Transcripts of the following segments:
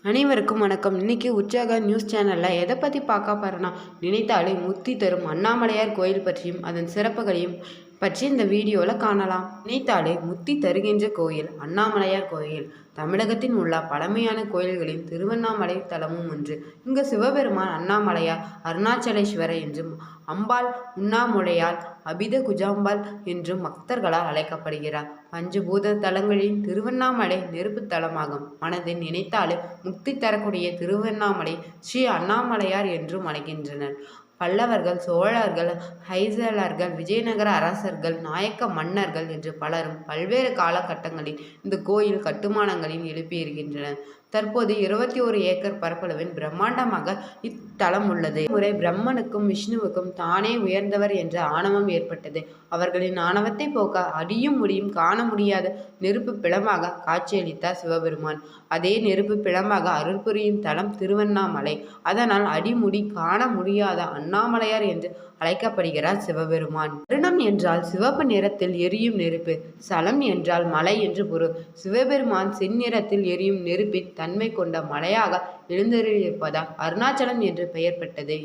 அனைவருக்கும் வணக்கம். இன்னைக்கு உற்சாக நியூஸ் சேனலில் எதை பற்றி பார்க்க போகிறேன்னா, நினைத்தாலே முத்தி தரும் அண்ணாமலையார் கோயில் பற்றியும் அதன் சிறப்புகளையும் பற்றி இந்த வீடியோவில் காணலாம். நினைத்தாலே முத்தி தருகின்ற கோயில் அண்ணாமலையார் கோயில். தமிழகத்தின் உள்ள பழமையான கோயில்களின் திருவண்ணாமலை தலமும் ஒன்று. இங்கு சிவபெருமான் அண்ணாமலையார், அருணாச்சலேஸ்வரர் என்றும், அம்பாள் உண்ணாமுலையால், அபித குஜாம்பாள் என்றும் பக்தர்களால் அழைக்கப்படுகிறார். பஞ்சபூத தலங்களின் திருவண்ணாமலை நெருப்பு தலமாகும். மனதில் நினைத்தாலே முக்தி தரக்கூடிய திருவண்ணாமலை ஸ்ரீ அண்ணாமலையார் என்றும் அழைக்கின்றனர். பல்லவர்கள், சோழர்கள், ஹைசலர்கள், விஜயநகர அரசர்கள், நாயக்க மன்னர்கள் என்று பலரும் பல்வேறு காலகட்டங்களில் இந்த கோயில் கட்டுமானங்களில் எழுப்பியிருக்கின்றனர். தற்போது 21 ஏக்கர் பரப்பளவில் பிரம்மாண்டமாக இத்தலம் உள்ளது. முறை பிரம்மனுக்கும் விஷ்ணுவுக்கும் தானே உயர்ந்தவர் என்ற ஆணவம் ஏற்பட்டது. அவர்களின் ஆணவத்தை போக்க அடியும் முடியும் காண முடியாத நெருப்பு பிளமாக காட்சியளித்தார் சிவபெருமான். அதே நெருப்பு பிளமாக அருள் புரியும் தலம் திருவண்ணாமலை. அதனால் அடிமுடி காண முடியாத அண்ணாமலையார் என்று அழைக்கப்படுகிறார் சிவபெருமான். வருணம் என்றால் சிவப்பு நிறத்தில் எரியும் நெருப்பு, சலம் என்றால் மலை என்று பொருள். சிவபெருமான் செந்நிறத்தில் எரியும் நெருப்பின் தன்மை கொண்ட மலையாக எழுந்தருளியிருப்பதால் அருணாச்சலம் என்று பெயர் பெற்றது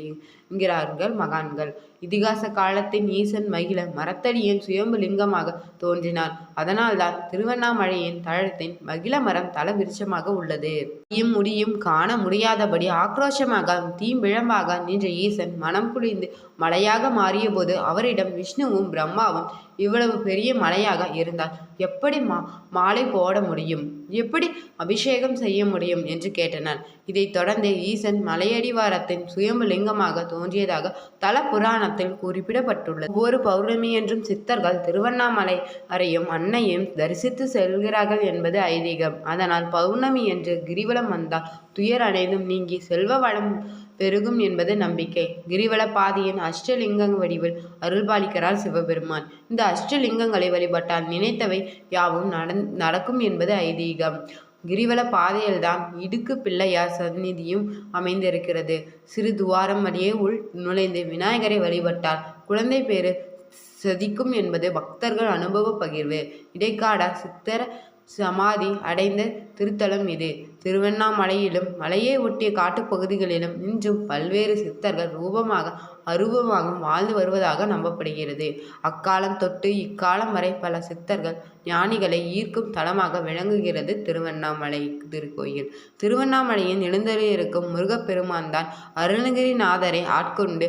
என்கிறார்கள் மகான்கள். இதிகாச காலத்தின் ஈசன் மகிழ மரத்தடியின் சுயம்பு லிங்கமாக தோன்றினார். அதனால்தான் திருவண்ணாமலையின் தளத்தின் மகிழ மரம் தல விருட்சமாக உள்ளது. முடியும் காண முடியாதபடி ஆக்ரோஷமாக தீம்பிழம்பாக நின்ற ஈசன் மனம் குளிர்ந்து மலையாக மாறிய போது அவரிடம் விஷ்ணுவும் பிரம்மாவும் இவ்வளவு பெரிய மலையாக இருந்தால் எப்படி மாலை போட முடியும், எப்படி அபிஷேகம் செய்ய முடியும் என்று கேட்டனர். இதைத் தொடர்ந்து ஈசன் மலையடிவாரத்தின் சுயம்பு லிங்கமாக தோன்றியதாக தல புராணத்தில் குறிப்பிடப்பட்டுள்ளது. ஒவ்வொரு பௌர்ணமி என்றும் சித்தர்கள் திருவண்ணாமலை அறையும் அன்னையும் தரிசித்து செல்கிறார்கள் என்பது ஐதீகம். அதனால் பௌர்ணமி என்று கிரிவலம் வந்தால் துயர் அனைத்தும் நீங்கி செல்வ வளம் பெருகும் என்பது நம்பிக்கை. கிரிவல பாதையின் அஷ்டலிங்க வடிவில் அருள்பாலிக்கிறார் சிவபெருமான். இந்த அஷ்டலிங்கங்களை வழிபட்டால் நினைத்தவை யாவும் நடக்கும் என்பது ஐதீகம். கிரிவல பாதையில்தான் இடுக்கு பிள்ளையார் சந்நிதியும் அமைந்திருக்கிறது. சிறு துவாரம் வழியே உள் நுழைந்து விநாயகரை வழிபட்டால் குழந்தை பேரு சதிக்கும் என்பது பக்தர்கள் அனுபவ பகிர்வு. இடைக்காட சித்தர சமாதி அடைந்த திருத்தலம் இது. திருவண்ணாமலையிலும் மலையை ஒட்டிய காட்டுப்பகுதிகளிலும் இன்றும் பல்வேறு சித்தர்கள் அரூபமாக வாழ்ந்து வருவதாக நம்பப்படுகிறது. அக்காலம் தொட்டு இக்காலம் வரை பல சித்தர்கள் ஞானிகளை ஈர்க்கும் தலமாக விளங்குகிறது திருவண்ணாமலை திருக்கோயில். திருவண்ணாமலையின் எழுந்தருளியிருக்கும் முருகப்பெருமான் தான் அருணகிரிநாதரை ஆட்கொண்டு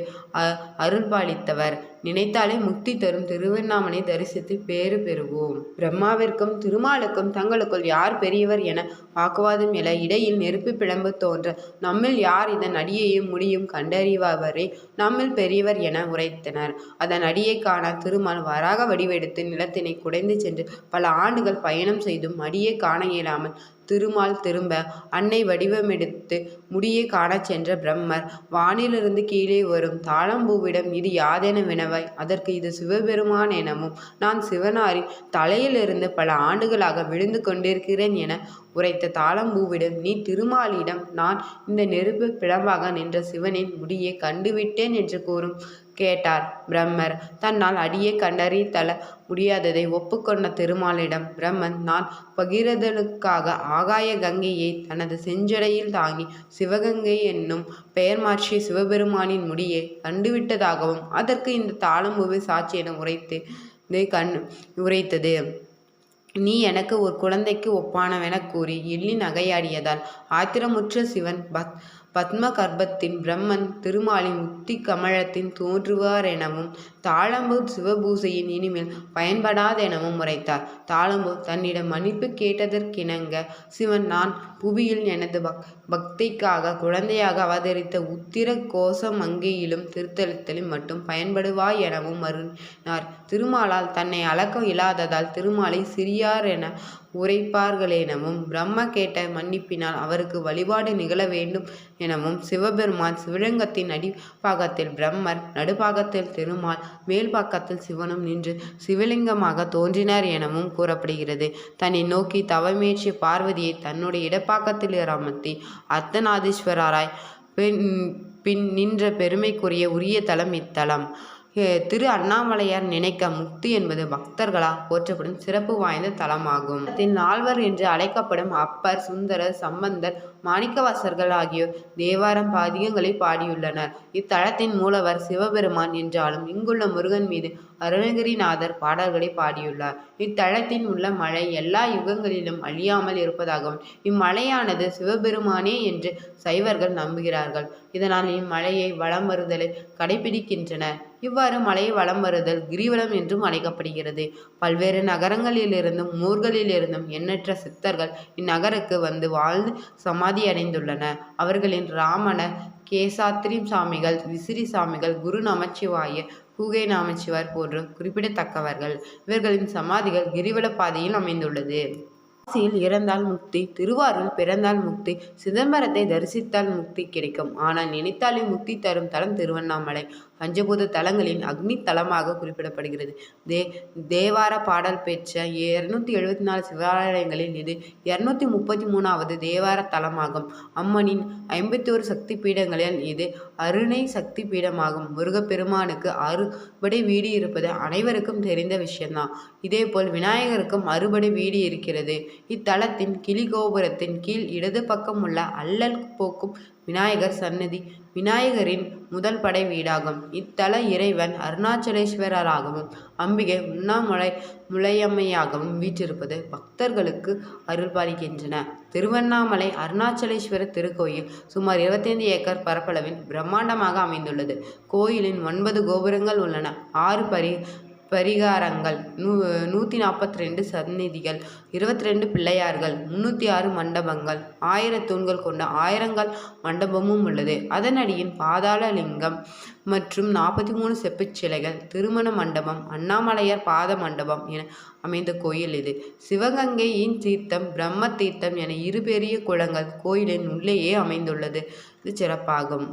அருள்பாலித்தவர். நினைத்தாலே முக்தி தரும் திருவண்ணாமலை தரிசித்து பேறு பெறுவோம். பிரம்மாவிற்கும் திருமாலுக்கும் தங்களுக்குள் யார் பெரியவர் என வாக்குவாதம் எழ இடையில் நெருப்பு பிளம்பு தோன்ற நம்மில் யார் இதன் அடியையும் முடியும் கண்டறிவரே நம்மில் பெரியவர் என உரைத்தனர். அதன் அடியை காண திருமால் வராக வடிவெடுத்து நிலத்தினை குடைந்து சென்று பல ஆண்டுகள் பயணம் செய்தும் அடியை காண இயலாமல் திருமால் திரும்ப அன்னை வடிவமெடுத்து முடியை காணச் சென்ற பிரம்மர் வானிலிருந்து கீழே வரும் தாளம்பூவிடம் இது யாதென வினவாய் அதற்கு இது சிவபெருமான் எனவும் நான் சிவனாரின் தலையிலிருந்து பல ஆண்டுகளாக விழுந்து கொண்டிருக்கிறேன் என உரைத்த தாளம்பூவிடம் நீ திருமாலிடம் நான் இந்த நெருப்பு பிளம்பாக நின்ற சிவனின் முடியை கண்டுவிட்டேன் என்று கூறும் கேட்டார் பிரம்மர். தன்னால் அடியை கண்டறிதல முடியாததை ஒப்புக்கொண்ட திருமாலிடம் பிரம்மன் நான் பகிரதலுக்காக ஆகாய கங்கையை தனது செஞ்சடையில் தாங்கி சிவகங்கை என்னும் பெயர் மாற்றிய சிவபெருமானின் முடியை கண்டுவிட்டதாகவும் அதற்கு இந்த தாளம்பூவை சாட்சி என உரைத்தது. நீ எனக்கு ஒரு குழந்தைக்கு ஒப்பானவென கூறி எள்ளி நகையாடியதால் ஆத்திரமுற்ற சிவன் பத்ம கர்ப்பத்தின் பிரம்மன் திருமாலின் முக்தி கமலத்தின் தோன்றுவார் எனவும் தாளம்பூ சிவபூசையின் இனிமேல் பயன்படாதெனவும் உரைத்தார். தாளம்பூ தன்னிடம் மன்னிப்பு கேட்டதற்கிணங்க சிவன் நான் புவியில் எனது பக்திக்காக குழந்தையாக அவதரித்த உத்திர கோஷ மங்கையிலும் திருத்தலத்திலும் மட்டும் பயன்படுவாய் எனவும் மறுனார். திருமாலால் தன்னை அளக்க இயலாததால் திருமாலை சிறியார் என உரைப்பார்களெனவும் பிரம்ம கேட்ட மன்னிப்பினால் அவருக்கு வழிபாடு நிகழ வேண்டும் எனவும் சிவபெருமான் சிவலிங்கத்தின் அடிப்பாகத்தில் பிரம்மர், நடுப்பாகத்தில் திருமால், மேல்பாக்கத்தில் சிவனும் நின்று சிவலிங்கமாக தோன்றினார் எனவும் கூறப்படுகிறது. தன்னை நோக்கி தவமேற்றிய பார்வதியை தன்னுடைய இடப்பாக்கத்தில் அமர்த்தி அர்த்தநாதீஸ்வரராய் பின் நின்ற பெருமைக்குரிய உரிய தலம் இத்தலம். திரு அண்ணாமலையார் நினைக்க முக்தி என்பது பக்தர்களால் போற்றப்படும் சிறப்பு வாய்ந்த தலமாகும். நால்வர் என்று அழைக்கப்படும் அப்பர், சுந்தரர், சம்பந்தர், மாணிக்கவாசகர்கள் ஆகியோர் தேவாரம் பதிகங்களை பாடியுள்ளனர். இத்தலத்தின் மூலவர் சிவபெருமான் என்றாலும் இங்குள்ள முருகன் மீது அருணகிரிநாதர் பாடல்களை பாடியுள்ளார். இத்தலத்தின் உள்ள மலை எல்லா யுகங்களிலும் அழியாமல் இருப்பதாகவும் இம்மலையானது சிவபெருமானே என்று சைவர்கள் நம்புகிறார்கள். இதனால் இம்மலையை வலம் வருதலை கடைபிடிக்கின்றனர். இவ்வாறு மலையை வலம் வருதல் கிரிவலம் என்றும் அழைக்கப்படுகிறது. பல்வேறு நகரங்களிலிருந்தும் ஊர்களிலிருந்தும் எண்ணற்ற சித்தர்கள் இந்நகருக்கு வந்து வாழ்ந்து சமாதி அடைந்துள்ளனர். அவர்களின் ராமணர், கேசாத்திரி சாமிகள், விசிறி சாமிகள், குரு நமச்சிவாயர், கூகை நமச்சிவாயர் போன்ற குறிப்பிடத்தக்கவர்கள். இவர்களின் சமாதிகள் கிரிவல பாதையில் அமைந்துள்ளது. காசியில் இறந்தால் முக்தி, திருவாரூரில் பிறந்தால் முக்தி, சிதம்பரத்தை தரிசித்தால் முக்தி கிடைக்கும். ஆனால் நினைத்தாலே முக்தி தரும் தலம் திருவண்ணாமலை பஞ்சபூத தலங்களின் அக்னி தலமாக குறிப்பிடப்படுகிறது. தேவார பாடல் பெற்ற 274 சிவாலயங்களில் இது 233வது தேவார தலமாகும். அம்மனின் 51 சக்தி பீடங்களில் இது அருணை சக்தி பீடமாகும். முருகப்பெருமானுக்கு அறுபடை வீடு இருப்பது அனைவருக்கும் தெரிந்த விஷயம்தான். இதேபோல் விநாயகருக்கும் அறுபடை வீடு இருக்கிறது. இத்தலத்தின் கிளிகோபுரத்தின் கீழ் இடது பக்கம் உள்ள அல்லல் போக்கும் விநாயகர் சன்னதி விநாயகரின் முதல் படை வீடாகும். இத்தல இறைவன் அருணாச்சலேஸ்வரராகவும் அம்பிகை முலையம்மையாகவும் வீற்றிருப்பது பக்தர்களுக்கு அருள்பாலிக்கின்றன. திருவண்ணாமலை அருணாச்சலேஸ்வரர் திருக்கோயில் சுமார் 25 ஏக்கர் பரப்பளவில் பிரம்மாண்டமாக அமைந்துள்ளது. கோயிலின் 9 கோபுரங்கள் உள்ளன. 6 பரிகாரங்கள், 142 சந்நிதிகள், 22 பிள்ளையார்கள், 306 மண்டபங்கள், 1000 தூண்கள் கொண்ட ஆயிரங்கால் மண்டபமும் உள்ளது. அதனடியில் பாதாள லிங்கம் மற்றும் 43 செப்புச் சிலைகள், திருமண மண்டபம், அண்ணாமலையார் பாத மண்டபம் என அமைந்த கோயில் இது. சிவகங்கையின் தீர்த்தம், பிரம்ம தீர்த்தம் என 2 பெரிய குளங்கள் கோயிலின் உள்ளேயே அமைந்துள்ளது. இது சிறப்பாகும்.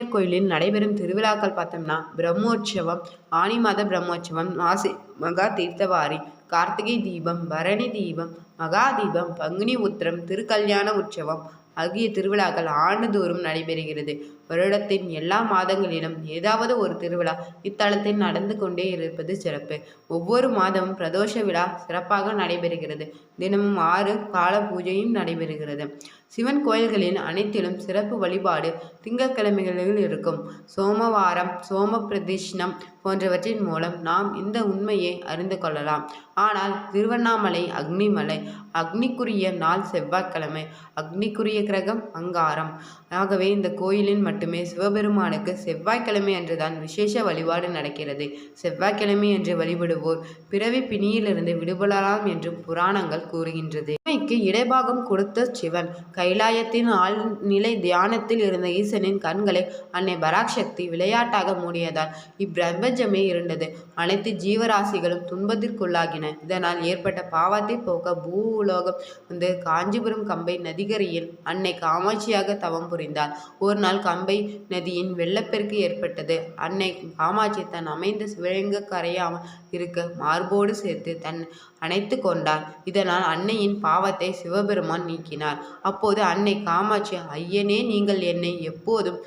கோயிலில் நடைபெறும் திருவிழாக்கள் பார்த்தோம்னா பிரம்மோற்சவம், ஆனி மாத பிரம்மோற்சவம், மாசி மகா தீர்த்தவாரி, கார்த்திகை தீபம், பரணி தீபம், மகா தீபம், பங்குனி உத்திரம், திருக்கல்யாண உற்சவம் ஆகிய திருவிழாக்கள் ஆண்டுதோறும் நடைபெறுகிறது. வருடத்தின் எல்லா மாதங்களிலும் ஏதாவது ஒரு திருவிழா இத்தலத்தில் நடந்து கொண்டே இருப்பது சிறப்பு. ஒவ்வொரு மாதமும் பிரதோஷ விழா சிறப்பாக நடைபெறுகிறது. தினமும் 6 கால பூஜையும் நடைபெறுகிறது. சிவன் கோயில்களில் அனைத்திலும் சிறப்பு வழிபாடு திங்கட்கிழமைகளில் இருக்கும். சோமவாரம், சோம பிரதிஷ்னம் போன்றவற்றின் மூலம் நாம் இந்த உண்மையை அறிந்து கொள்ளலாம். ஆனால் திருவண்ணாமலை அக்னிமலை. அக்னிக்குரிய நாள் செவ்வாய்க்கிழமை. அக்னிக்குரிய கிரகம் அங்காரம். ஆகவே இந்த கோயிலில் மட்டுமே சிவபெருமானுக்கு செவ்வாய்க்கிழமை அன்றுதான் விசேஷ வழிபாடு நடக்கிறது. செவ்வாய்க்கிழமை என்று வழிபடுவோர் பிறவி பிணியிலிருந்து விடுபடலாம் என்றும் புராணங்கள் கூறுகின்றது. உண்மைக்கு இடைபாகம் கொடுத்த சிவன் கைலாயத்தின் ஆழ்நிலை தியானத்தில் இருந்த ஈசனின் கண்களை அன்னை பராசக்தி விளையாட்டாக மூடியதால் இப்பிரபஞ்சமே இருண்டது. அனைத்து ஜீவராசிகளும் துன்பத்திற்குள்ளாகின. இதனால் ஏற்பட்ட பாவத்தை போக்க பூலோகம் வந்து காஞ்சிபுரம் கம்பை நதிகரையில் அன்னை காமாட்சியாக தவம் புரிந்தாள். ஒரு நாள் கம்பை நதியின் வெள்ளப்பெருக்கு ஏற்பட்டது. அன்னை காமாட்சி தன் அமைந்த சிவலிங்க கரையாமல் இருக்க மார்போடு சேர்த்து தன் அணைத்து கொண்டார். இதனால் அன்னையின் பாவத்தை சிவபெருமான் நீக்கினார். அப்போது அன்னை காமாட்சி, ஐயனே, நீங்கள் என்னை எப்போதும்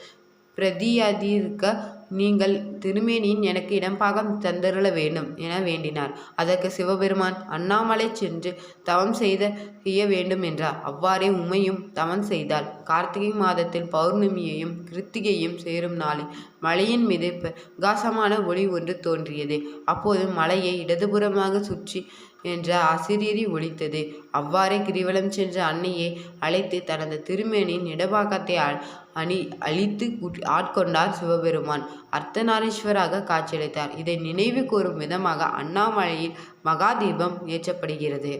பிரதியதிர்க்க நீங்கள் திருமேனியின் எனக்கு இடம்பாகம் தந்தருள வேண்டும் என வேண்டினார். அதற்கு சிவபெருமான் அண்ணாமலை சென்று தவம் செய்ய வேண்டும் என்றார். அவ்வாறே உமையும் தவம் செய்தாள். கார்த்திகை மாதத்தில் பௌர்ணமியையும் கிருத்திகையும் சேரும் நாளில் மலையின் மீது பிரகாசமான ஒளி ஒன்று தோன்றியது. அப்போது மலையை இடதுபுறமாக சுற்றி என்ற அசிரீரி ஒலித்தது. அவ்வாறே கிரிவலம் சென்ற அன்னையை அழைத்து தனது திருமேனியின் இடபாகத்தை அழித்து ஆட்கொண்டார் சிவபெருமான். அர்த்தநாரீஸ்வராக காட்சியளித்தார். இதை நினைவு கூறும் விதமாக அண்ணாமலையில் மகாதீபம் ஏற்றப்படுகிறது.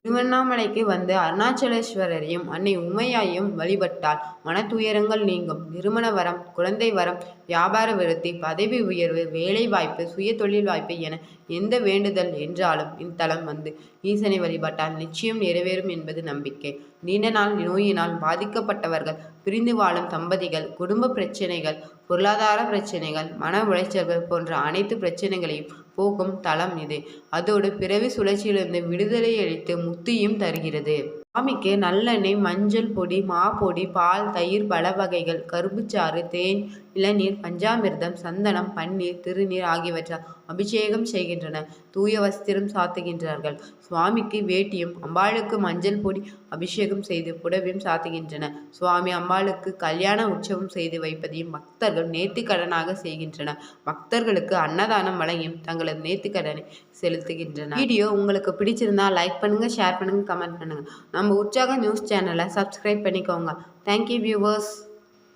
திருவண்ணாமலைக்கு வந்து அருணாச்சலேஸ்வரரையும் அன்னை உமையாயும் வழிபட்டால் மனத்துயரங்கள் நீங்கும். திருமண வரம், குழந்தை வரம், வியாபார விருத்தி, பதவி உயர்வு, வேலை வாய்ப்பு, சுய தொழில் வாய்ப்பு என எந்த வேண்டுதல் என்றாலும் இத்தலம் வந்து ஈசனை வழிபட்டால் நிச்சயம் நிறைவேறும் என்பது நம்பிக்கை. நீண்ட நாள் நோயினால் பாதிக்கப்பட்டவர்கள், பிரிந்து வாழும் தம்பதிகள், குடும்ப பிரச்சனைகள், பொருளாதார பிரச்சனைகள், மன உளைச்சல்கள் போன்ற அனைத்து பிரச்சனைகளையும் போக்கும் தலம் இது. அதோடு பிறவி சுழற்சியிலிருந்து விடுதலை அளித்து முக்தியும் தருகிறது. சுவாமிக்கு நல்லெண்ணெய், மஞ்சள் பொடி, மா பொடி, பால், தயிர், பழ வகைகள், கரும்புச்சாறு, தேன், இளநீர், பஞ்சாமிர்தம், சந்தனம், பன்னீர், திருநீர் ஆகியவற்றால் அபிஷேகம் செய்கின்றனர். தூய வஸ்திரம் சாத்துகின்றார்கள். சுவாமிக்கு வேட்டியும் அம்பாளுக்கு மஞ்சள் பொடி அபிஷேகம் செய்து புடவையும் சாத்துகின்றனர். சுவாமி அம்பாளுக்கு கல்யாண உற்சவம் செய்து வைப்பதையும் பக்தர்கள் நேர்த்திக்கடனாக செய்கின்றனர். பக்தர்களுக்கு அன்னதானம் வழங்கியும் தங்களது நேர்த்திக்கடனை செலுத்துகின்றனர். வீடியோ உங்களுக்கு பிடிச்சிருந்தா லைக் பண்ணுங்க, ஷேர் பண்ணுங்க, கமெண்ட் பண்ணுங்க. நம்ம உற்சாக நியூஸ் சேனலை சப்ஸ்கிரைப் பண்ணிக்கோங்க. Thank you viewers.